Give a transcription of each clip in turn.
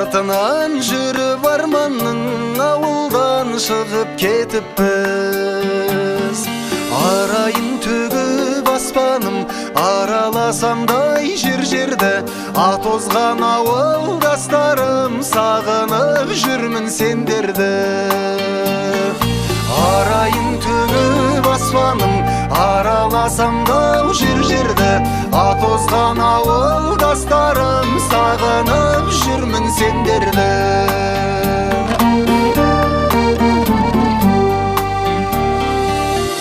артынан жүріп арманның ауылдан шығып кетіппіз. Арайын төгіп аспаным араласамдай жер-жерді, атозған ауылдастарым сағынып жүрмін сендерді. Арайын төгіп аспаным араласамдай жер-жерді, атозған ауылдастарым сағынып жүрмін сендерді.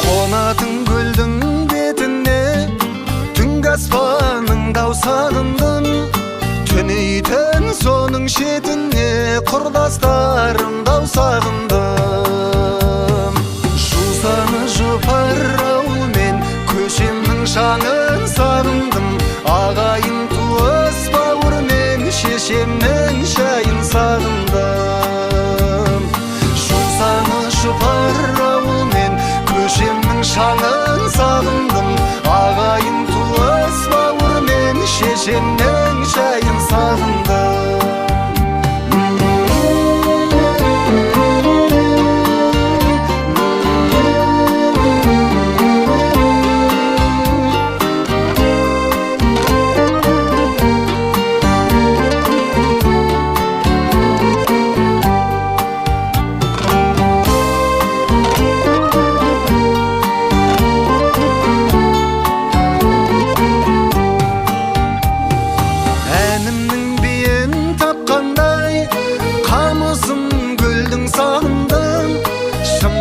Қонатын көлдің бетіне түнгі аспанның сағындым, түнейтін соның шетіне құрдастарым сағындым. Жусаны жұпар ауылмен көшемнің шаңын сағындым, ағайын туыс бауырмен шешемнің шайын сағындым. Жусаны жұпар ауылмен көшемнің шаңын сағындым, ағайын туыс бауырмен шешемнің шайын сағындым.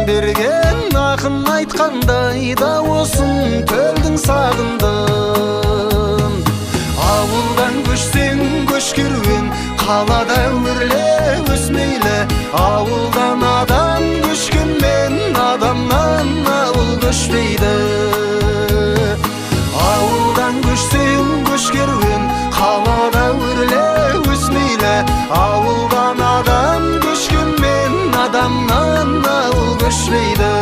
Берген ақын айтқандай дауысын төлдің сағындым. Ауылдан көшсең көш керуен, қалада өрле өсмейлі. Ауылдан адам көшкенмен адамнан ауыл көшпейді. Ауылдан көшсең көш керуен, қалада өрле өсмейлі. Ауылдан адам көшкенмен адамнан ауыл көшпейді.